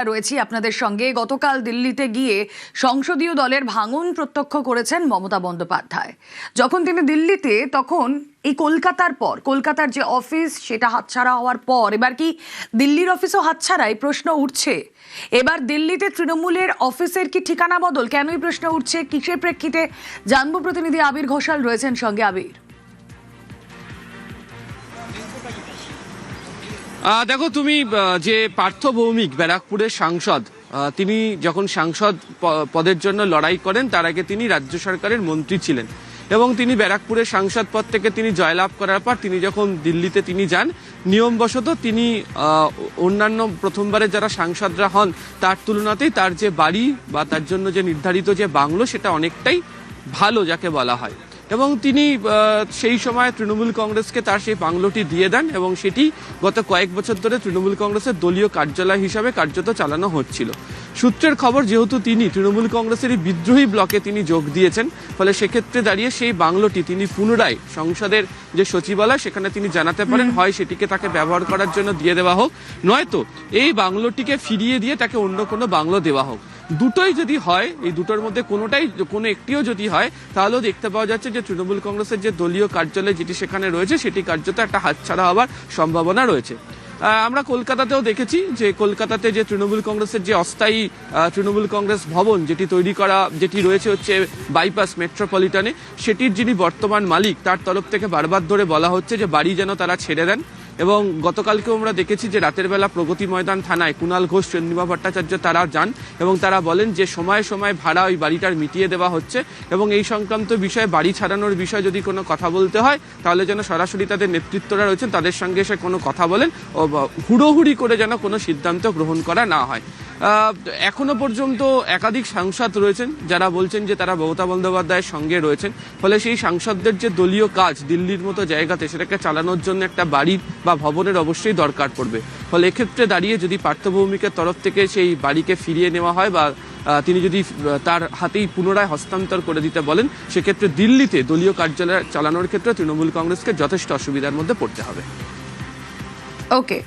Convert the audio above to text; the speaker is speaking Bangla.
রয়েছি আপনাদের সঙ্গে। গতকাল দিল্লিতে গিয়ে সংসদীয় দলের ভাঙন প্রত্যক্ষ করেছেন মমতা বন্দ্যোপাধ্যায়। যখন তিনি দিল্লিতে, তখন এই কলকাতার যে অফিস সেটা হাতছাড়া হওয়ার পর এবার কি দিল্লির অফিসও হাতছাড়ায়? প্রশ্ন উঠছে। এবার দিল্লিতে তৃণমূলের অফিসের কি ঠিকানা বদল? কেনই প্রশ্ন উঠছে, কিসের প্রেক্ষিতে? জানবো। প্রতিনিধি আবির ঘোষাল রয়েছেন সঙ্গে। আবির, দেখো, তুমি যে পার্থ ভৌমিক ব্যারাকপুরের সাংসদ, তিনি যখন সাংসদ পদের জন্য লড়াই করেন তার আগে তিনি রাজ্য সরকারের মন্ত্রী ছিলেন এবং তিনি ব্যারাকপুরের সাংসদ পদ থেকে তিনি জয়লাভ করার পর তিনি যখন দিল্লিতে তিনি যান, নিয়মবশত তিনি অন্যান্য প্রথমবারে যারা সাংসদরা হন তার তুলনাতেই তার যে বাড়ি বা তার জন্য যে নির্ধারিত যে বাংলো সেটা অনেকটাই ভালো যাকে বলা হয়, এবং তিনি সেই সময় তৃণমূল কংগ্রেসকে তার সেই বাংলোটি দিয়ে দেন এবং সেটি গত কয়েক বছর ধরে তৃণমূল কংগ্রেসের দলীয় কার্যালয় হিসাবে কার্যত চালানো হচ্ছিল। সূত্রের খবর, যেহেতু তিনি তৃণমূল কংগ্রেসেরই বিদ্রোহী ব্লকে তিনি যোগ দিয়েছেন, ফলে সেক্ষেত্রে দাঁড়িয়ে সেই বাংলোটি তিনি পুনরায় সংসদের যে সচিবালয় সেখানে তিনি জানাতে পারেন হয় সেটিকে তাকে ব্যবহার করার জন্য দিয়ে দেওয়া হোক, নয়তো এই বাংলোটিকে ফিরিয়ে দিয়ে তাকে অন্য কোনো বাংলো দেওয়া হোক। দুটোই যদি হয়, এই দুটোর মধ্যে কোনো একটিও যদি হয়, তাহলেও দেখতে পাওয়া যাচ্ছে যে তৃণমূল কংগ্রেসের যে দলীয় কার্যালয় যেটি সেখানে রয়েছে সেটি কার্যত একটা হাতছাড়া হওয়ার সম্ভাবনা রয়েছে। আমরা কলকাতাতেও দেখেছি যে কলকাতাতে যে তৃণমূল কংগ্রেসের যে অস্থায়ী তৃণমূল কংগ্রেস ভবন যেটি রয়েছে হচ্ছে বাইপাস মেট্রোপলিটনে, সেটির যিনি বর্তমান মালিক তার তরফ থেকে বারবার ধরে বলা হচ্ছে যে বাড়ি যেন তারা ছেড়ে দেন। এবং গতকালকেও আমরা দেখেছি যে রাতের বেলা প্রগতি ময়দান থানায় কুণাল ঘোষ, চন্দ্রিমা ভট্টাচার্য তারা যান এবং তারা বলেন যে সময়ে সময়ে ভাড়া ওই বাড়িটার মিটিয়ে দেওয়া হচ্ছে এবং এই সংক্রান্ত বিষয়ে বাড়ি ছাড়ানোর বিষয়ে যদি কোনো কথা বলতে হয় তাহলে যেন সরাসরি তাদের নেতৃত্বরা রয়েছেন তাদের সঙ্গে এসে কোনো কথা বলেন ও হুড়োহুড়ি করে যেন কোনো সিদ্ধান্ত গ্রহণ করা না হয়। এখনো পর্যন্ত একাধিক সাংসদ রয়েছেন যারা বলছেন যে তারা মমতা বন্দ্যোপাধ্যায়ের সঙ্গে রয়েছেন, ফলে সেই সাংসদদের যে দলীয় কাজ দিল্লির মতো জায়গাতে সেটাকে চালানোর জন্য একটা বাড়ি বা ভবনের অবশ্যই দরকার পড়বে। ফলে এক্ষেত্রে দাঁড়িয়ে যদি পার্থ ভৌমিকের তরফ থেকে সেই বাড়িকে ফিরিয়ে নেওয়া হয় বা তিনি যদি তার হাতেই পুনরায় হস্তান্তর করে দিতে বলেন, সেক্ষেত্রে দিল্লিতে দলীয় কার্যালয় চালানোর ক্ষেত্রে তৃণমূল কংগ্রেসকে যথেষ্ট অসুবিধার মধ্যে পড়তে হবে। ওকে।